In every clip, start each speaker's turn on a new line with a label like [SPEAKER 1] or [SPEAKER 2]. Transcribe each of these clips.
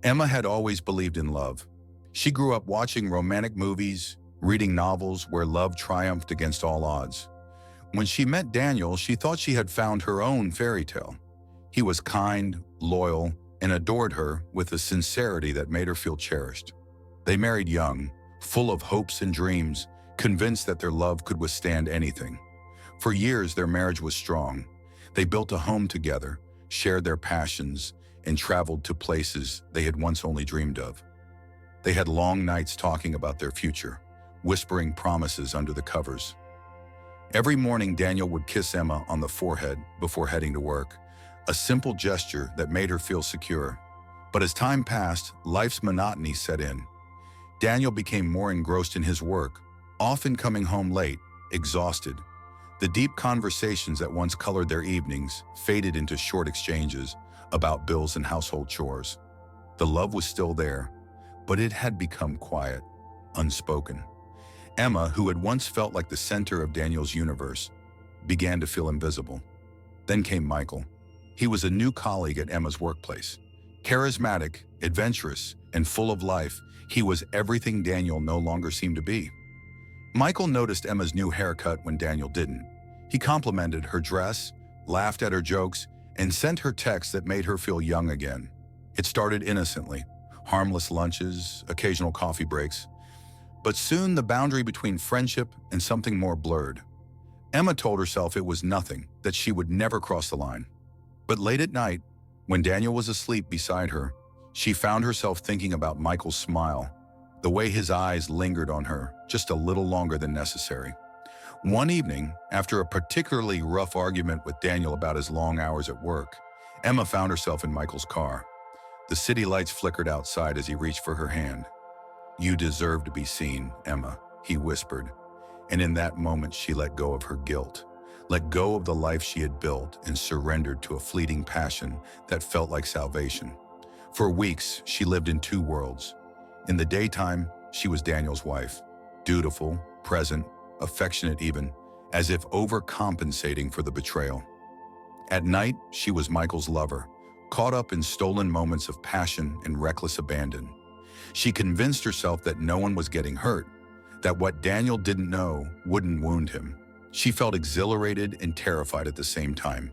[SPEAKER 1] Emma had always believed in love. She grew up watching romantic movies, reading novels where love triumphed against all odds. When she met Daniel, she thought she had found her own fairy tale. He was kind, loyal, and adored her with a sincerity that made her feel cherished. They married young, full of hopes and dreams, convinced that their love could withstand anything. For years, their marriage was strong. They built a home together, shared their passions, and traveled to places they had once only dreamed of. They had long nights talking about their future, whispering promises under the covers. Every morning, Daniel would kiss Emma on the forehead before heading to work, a simple gesture that made her feel secure. But as time passed, life's monotony set in. Daniel became more engrossed in his work, often coming home late, exhausted. The deep conversations that once colored their evenings faded into short exchanges about bills and household chores. The love was still there, but it had become quiet, unspoken. Emma, who had once felt like the center of Daniel's universe, began to feel invisible. Then came Michael. He was a new colleague at Emma's workplace. Charismatic, adventurous, and full of life, he was everything Daniel no longer seemed to be. Michael noticed Emma's new haircut when Daniel didn't. He complimented her dress, laughed at her jokes, and sent her texts that made her feel young again. It started innocently, harmless lunches, occasional coffee breaks. But soon the boundary between friendship and something more blurred. Emma told herself it was nothing, that she would never cross the line. But late at night, when Daniel was asleep beside her, she found herself thinking about Michael's smile, the way his eyes lingered on her just a little longer than necessary. One evening, after a particularly rough argument with Daniel about his long hours at work, Emma found herself in Michael's car. The city lights flickered outside as he reached for her hand. "You deserve to be seen, Emma," he whispered. And in that moment, she let go of her guilt, let go of the life she had built, and surrendered to a fleeting passion that felt like salvation. For weeks, she lived in two worlds. In the daytime, she was Daniel's wife, dutiful, present, affectionate even, as if overcompensating for the betrayal. At night, she was Michael's lover, caught up in stolen moments of passion and reckless abandon. She convinced herself that no one was getting hurt, that what Daniel didn't know wouldn't wound him. She felt exhilarated and terrified at the same time,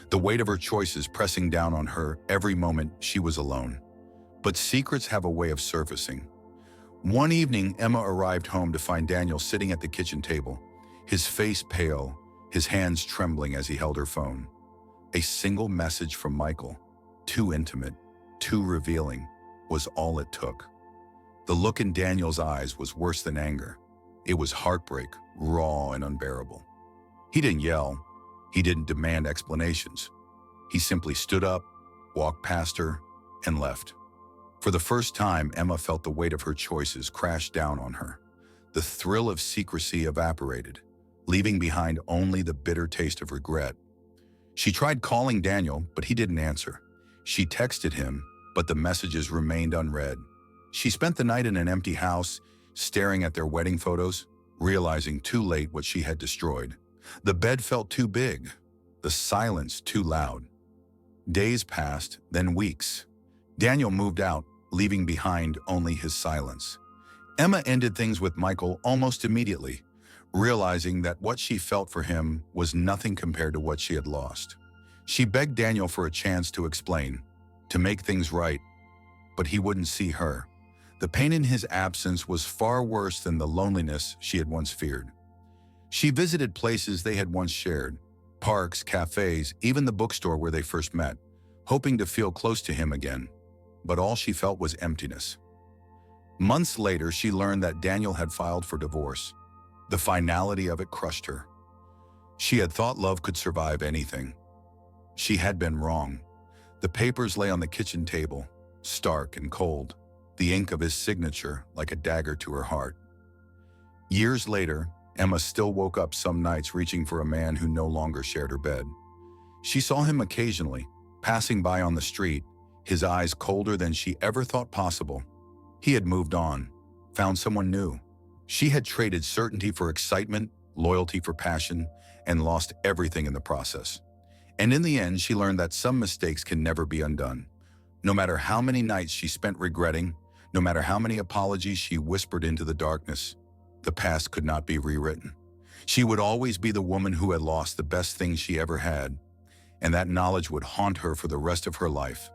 [SPEAKER 1] the weight of her choices pressing down on her every moment she was alone. But secrets have a way of surfacing. One evening, Emma arrived home to find Daniel sitting at the kitchen table, his face pale, his hands trembling as he held her phone. A single message from Michael, too intimate, too revealing, was all it took. The look in Daniel's eyes was worse than anger. It was heartbreak, raw and unbearable. He didn't yell. He didn't demand explanations. He simply stood up, walked past her, and left. For the first time, Emma felt the weight of her choices crash down on her. The thrill of secrecy evaporated, leaving behind only the bitter taste of regret. She tried calling Daniel, but he didn't answer. She texted him, but the messages remained unread. She spent the night in an empty house, staring at their wedding photos, realizing too late what she had destroyed. The bed felt too big, the silence too loud. Days passed, then weeks. Daniel moved out, leaving behind only his silence. Emma ended things with Michael almost immediately, realizing that what she felt for him was nothing compared to what she had lost. She begged Daniel for a chance to explain, to make things right, but he wouldn't see her. The pain in his absence was far worse than the loneliness she had once feared. She visited places they had once shared, parks, cafes, even the bookstore where they first met, hoping to feel close to him again. But all she felt was emptiness. Months later, she learned that Daniel had filed for divorce. The finality of it crushed her. She had thought love could survive anything. She had been wrong. The papers lay on the kitchen table, stark and cold, the ink of his signature like a dagger to her heart. Years later, Emma still woke up some nights reaching for a man who no longer shared her bed. She saw him occasionally, passing by on the street, his eyes colder than she ever thought possible. He had moved on, found someone new. She had traded certainty for excitement, loyalty for passion, and lost everything in the process. And in the end, she learned that some mistakes can never be undone. No matter how many nights she spent regretting, no matter how many apologies she whispered into the darkness, the past could not be rewritten. She would always be the woman who had lost the best thing she ever had, and that knowledge would haunt her for the rest of her life.